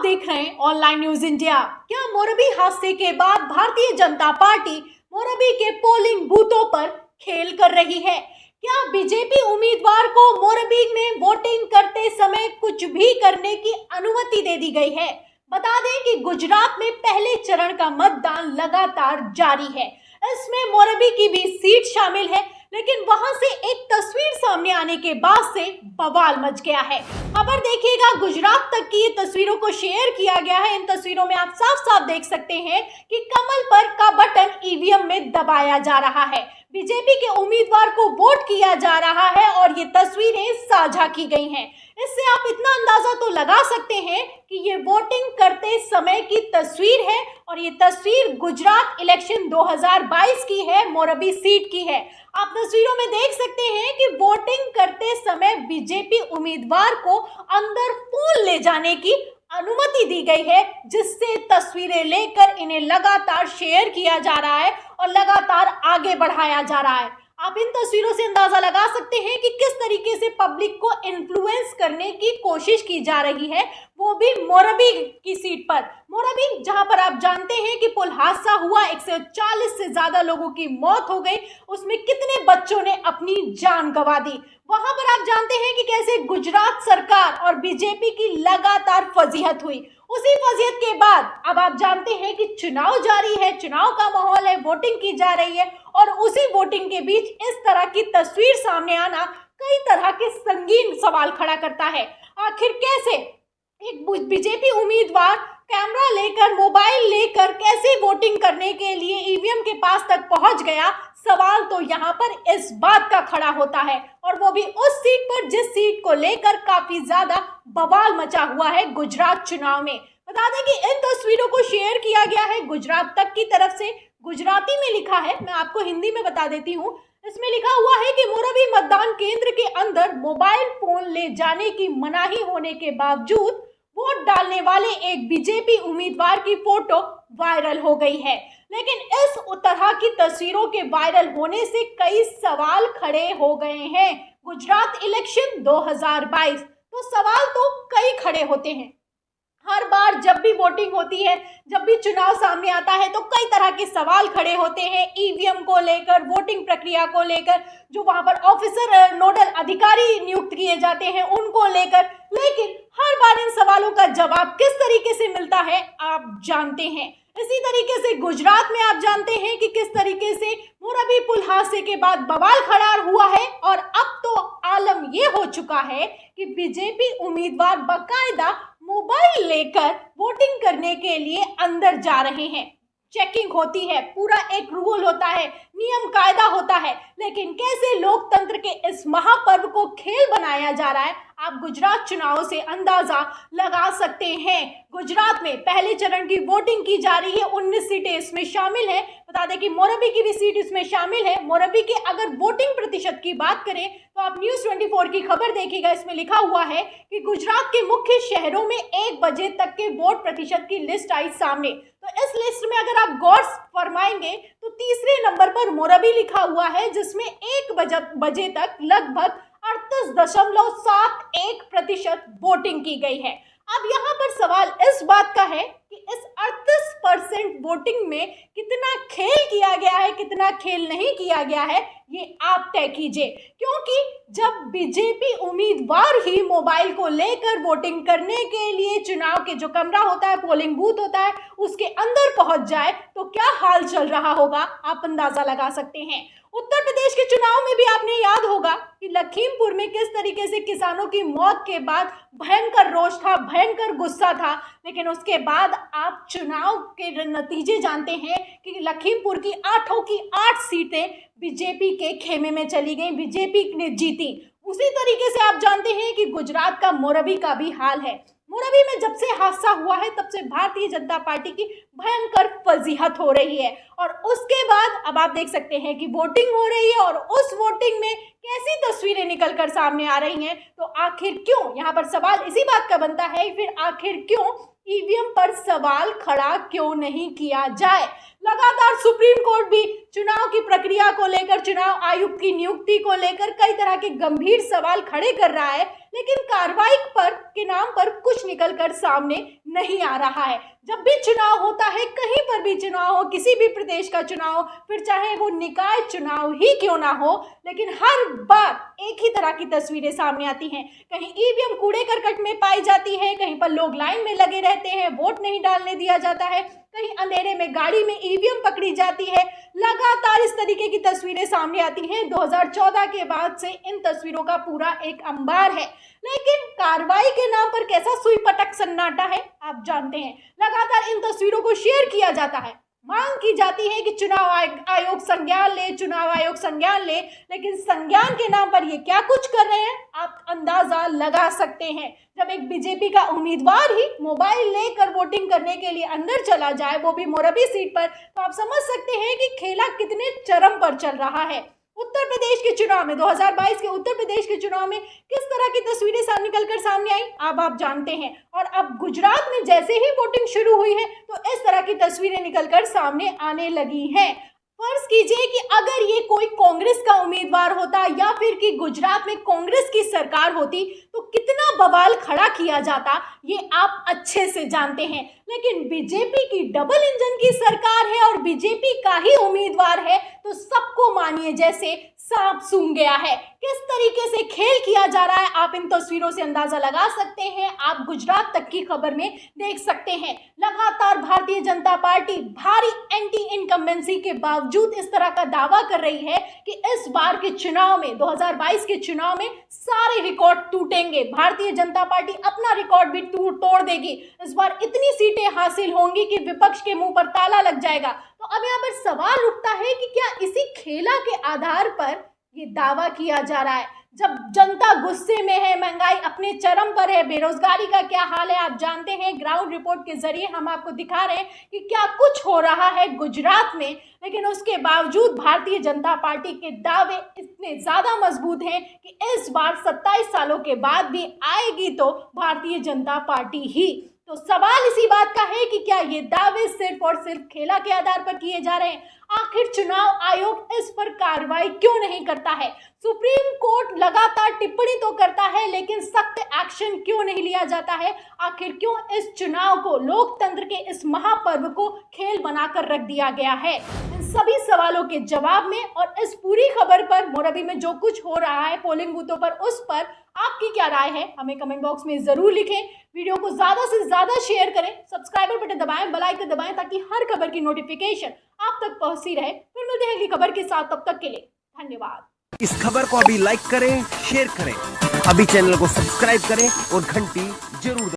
देख रहे हैं ऑनलाइन न्यूज इंडिया। क्या मोरबी हादसे के बाद भारतीय जनता पार्टी मोरबी के पोलिंग बूथों पर खेल कर रही है? क्या बीजेपी उम्मीदवार को मोरबी में वोटिंग करते समय कुछ भी करने की अनुमति दे दी गई है? बता दें कि गुजरात में पहले चरण का मतदान लगातार जारी है। इसमें मोरबी की भी सीट शामिल है, लेकिन वहां से एक तस्वीर सामने आने के बाद से बवाल मच गया है। खबर देखिएगा, गुजरात तक की ये तस्वीरों को शेयर किया गया है। इन तस्वीरों में आप साफ साफ देख सकते हैं कि कमल पर का बटन ईवीएम में दबाया जा रहा है, बीजेपी के उम्मीदवार को वोट किया जा रहा है और ये तस्वीरें साझा की गई हैं। इससे आप इतना अंदाजा तो लगा सकते हैं कि ये वोटिंग करते समय की तस्वीर है और ये तस्वीर गुजरात इलेक्शन 2022 की है, मोरबी सीट की है। आप तस्वीरों में देख सकते हैं कि वोटिंग करते समय बीजेपी उम्मीदवार को अंदर फोन ले जाने की अनुमति दी गई है, जिससे तस्वीरें लेकर इन्हें लगातार शेयर किया जा रहा है और लगातार आगे बढ़ाया जा रहा है। आप इन तस्वीरों से अंदाजा लगा सकते हैं कि किस तरीके से पब्लिक को इन्फ्लुएंस करने की कोशिश की जा रही है, वो भी मोरबी की सीट पर। मोरबी जहां पर आप जानते हैं कि पुल हादसा हुआ, 140 से ज्यादा लोगों की मौत हो गई, उसमें कितने बच्चों ने अपनी जान गंवा दी। वहां पर आप जानते हैं कि कैसे गुजरात सरकार और बीजेपी की लगातार फजीहत हुई। उसी फजीहत के बाद अब आप जानते हैं कि चुनाव जारी है, चुनाव का माहौल है, वोटिंग की जा रही है और उसी वोटिंग के बीच इस तरह की तस्वीर सामने आना कई तरह के संगीन सवाल खड़ा करता है। आखिर कैसे एक बीजेपी उम्मीदवार कैमरा लेकर, मोबाइल लेकर कैसे वोटिंग करने के लिए ईवीएम के पास तक पहुंच गया? सवाल तो यहाँ पर इस बात का खड़ा होता है, और वो भी उस सीट पर जिस सीट को लेकर काफी ज्यादा बवाल मचा हुआ है गुजरात चुनाव में। बता दें कि इन तस्वीरों को शेयर किया गया है गुजरात तक की तरफ से। गुजराती में लिखा है, मैं आपको हिंदी में बता देती हूँ। इसमें लिखा हुआ है कि मोरबी मतदान केंद्र के अंदर मोबाइल फोन ले जाने की मनाही होने के बावजूद वोट डालने वाले एक बीजेपी उम्मीदवार की फोटो वायरल हो गई है। लेकिन इस तरह की तस्वीरों के वायरल होने से कई सवाल खड़े हो गए हैं। गुजरात इलेक्शन 2022, तो सवाल तो कई खड़े होते हैं। हर बार जब भी वोटिंग होती है, जब भी चुनाव सामने आता है, तो कई तरह के सवाल खड़े होते हैं ईवीएम को लेकर, वोटिंग प्रक्रिया को लेकर, जो वहां पर ऑफिसर, नोडल अधिकारी नियुक्त किए जाते हैं उनको लेकर। लेकिन हर बार इन सवालों का जवाब किस तरीके से मिलता है आप जानते हैं। इसी तरीके से गुजरात में आप जानते हैं कि किस तरीके से मोरबी पुल हादसे के बाद बवाल खड़ा हुआ है और अब तो आलम ये हो चुका है कि बीजेपी उम्मीदवार बाकायदा मोबाइल लेकर वोटिंग करने के लिए अंदर जा रहे हैं। चेकिंग होती है, पूरा एक रूल होता है, नियम कायदा होता है, लेकिन कैसे लोकतंत्र के इस महापर्व को खेल बनाया जा रहा है, आप गुजरात चुनाव से अंदाजा लगा सकते हैं। गुजरात में पहले चरण की वोटिंग की जा रही है, 19 सीटें इसमें शामिल है। बता दें कि मोरबी की भी सीट इसमें शामिल है। मोरबी के अगर वोटिंग प्रतिशत की बात करें तो आप न्यूज 24 की खबर देखिएगा, इसमें लिखा हुआ है कि गुजरात के मुख्य शहरों में 1 बजे तक के वोट प्रतिशत की लिस्ट आई सामने। तो इस लिस्ट में अगर आप गौर फरमाएंगे तो तीसरे नंबर पर मोरबी लिखा हुआ है, जिसमें 1 बजे तक लगभग 38.71% वोटिंग की गई है। अब यहाँ पर सवाल इस बात का है कि इस 38% वोटिंग में कितना खेल किया गया है, कितना खेल नहीं किया गया है, ये आप तय कीजिए। क्योंकि जब बीजेपी उम्मीदवार ही मोबाइल को लेकर वोटिंग करने के लिए चुनाव के जो कमरा होता है, पोलिंग बूथ होता है, उसके अंदर पहुंच जाए तो क्या हाल चल रहा होगा, आप अंदाजा लगा सकते हैं। उत्तर प्रदेश के चुनाव में भी आपने याद होगा कि लखीमपुर में किस तरीके से किसानों की मौत के बाद भयंकर रोष था, भयंकर गुस्सा था, लेकिन उसके बाद आप चुनाव के नतीजे जानते हैं कि लखीमपुर की 8 की 8 सीटें बीजेपी के खेमे में चली गई, बीजेपी ने जीती। उसी तरीके से आप जानते हैं कि गुजरात का मोरबी का भी हाल है। मोरबी में जब से हादसा हुआ है तब से भारतीय जनता पार्टी की भयंकर फजीहत हो रही है और उसके बाद अब आप देख सकते हैं कि वोटिंग हो रही है और उस वोटिंग में कैसी तस्वीरें निकलकर सामने आ रही हैं। तो आखिर क्यों, यहाँ पर सवाल इसी बात का बनता है, फिर आखिर क्यों ईवीएम पर सवाल खड़ा क्यों नहीं किया जाए। लगातार सुप्रीम कोर्ट भी चुनाव की प्रक्रिया को लेकर, चुनाव आयुक्त की नियुक्ति को लेकर कई तरह के गंभीर सवाल खड़े कर रहा है, लेकिन कार्रवाई पर के नाम पर कुछ निकलकर सामने नहीं आ रहा है। जब भी चुनाव होता है, कहीं पर भी चुनाव हो, किसी भी प्रदेश का चुनाव हो, फिर चाहे वो निकाय चुनाव ही क्यों ना हो, लेकिन हर बार एक ही तरह की तस्वीरें सामने आती हैं। कहीं ईवीएम कूड़े करकट में पाई जाती है, कहीं पर लोग लाइन में लगे रहते हैं, वोट नहीं डालने दिया जाता है, कहीं अंधेरे में गाड़ी में ईवीएम पकड़ी जाती है। लगातार इस तरीके की तस्वीरें सामने आती हैं। 2014 के बाद से इन तस्वीरों का पूरा एक अंबार है। लेकिन कार्रवाई के नाम पर कैसा सुई पटक सन्नाटा है आप जानते हैं। लगातार इन तस्वीरों को शेयर किया जाता है, मांग की जाती है कि चुनाव आयोग संज्ञान ले, चुनाव आयोग संज्ञान ले, लेकिन संज्ञान के नाम पर ये क्या कुछ कर रहे हैं आप अंदाजा लगा सकते हैं। जब एक बीजेपी का उम्मीदवार ही मोबाइल लेकर वोटिंग करने के लिए अंदर चला जाए, वो भी मोरबी सीट पर, तो आप समझ सकते हैं कि खेला कितने चरम पर चल रहा है। उत्तर प्रदेश के चुनाव में 2022 के उत्तर प्रदेश के चुनाव में किस तरह की तस्वीरें निकलकर सामने आई आप जानते हैं। और अब गुजरात में जैसे ही वोटिंग शुरू हुई है, तो इस तरह की तस्वीरें निकलकर सामने आने लगी हैं। फर्ज कीजिए कि अगर ये कोई कांग्रेस का उम्मीदवार होता या फिर कि गुजरात में कांग्रेस की सरकार होती, तो कितना बवाल खड़ा किया जाता, ये आप अच्छे से जानते हैं। लेकिन बीजेपी की डबल इंजन की सरकार है और बीजेपी का ही उम्मीदवार है, तो सबको मानिए जैसे सांप सूंघ गया है। किस तरीके से खेल किया जा रहा है आप इन तस्वीरों से अंदाजा लगा सकते हैं। आप गुजरात तक की खबर में देख सकते हैं। लगातार भारतीय जनता पार्टी भारी एंटी इनकम्बेंसी के बावजूद इस तरह का दावा कर रही है कि इस बार के चुनाव में, 2022 के चुनाव में सारे रिकॉर्ड टूटेंगे। भारतीय जनता पार्टी अपना रिकॉर्ड भी तोड़ देगी। इस बार इतनी सीटें हासिल होंगी कि विपक्ष के मुंह पर ताला लग जाएगा। तो अब यहाँ पर सवाल उठता है कि क्या इसी खेला के आधार पर ये दावा किया जा रहा है। जब जनता गुस्से में है, महंगाई अपने चरम पर है, बेरोजगारी का क्या हाल है आप जानते हैं। ग्राउंड रिपोर्ट के जरिए हम आपको दिखा रहे हैं कि क्या कुछ हो रहा है गुजरात में। लेकिन उसके बावजूद भारतीय जनता पार्टी के दावे इतने ज्यादा मजबूत हैं कि इस बार 27 सालों के बाद भी आएगी तो भारतीय जनता पार्टी ही। तो सवाल इसी बात का है कि क्या ये दावे सिर्फ और सिर्फ खेला के आधार पर किए जा रहे हैं। आखिर चुनाव आयोग इस पर कार्रवाई क्यों नहीं करता है। सुप्रीम कोर्ट लगातार टिप्पणी तो करता है, लेकिन सख्त एक्शन क्यों नहीं लिया जाता है। आखिर क्यों इस चुनाव को, लोकतंत्र के इस महापर्व को खेल बनाकर रख दिया गया है। इन सभी सवालों के जवाब में और इस पूरी खबर पर, मोरबी में जो कुछ हो रहा है पोलिंग बूथों पर, उस पर आपकी क्या राय है हमें कमेंट बॉक्स में जरूर लिखें। वीडियो को ज्यादा से ज्यादा शेयर करें, सब्सक्राइबर बटन दबाएं, बेल आइकन दबाएं, ताकि हर खबर की नोटिफिकेशन आप तक पहुंचती रहे। फिर मिलते हैं अगली खबर के साथ, तब तक के लिए धन्यवाद। इस खबर को अभी लाइक करें, शेयर करें, अभी चैनल को सब्सक्राइब करें और घंटी जरूर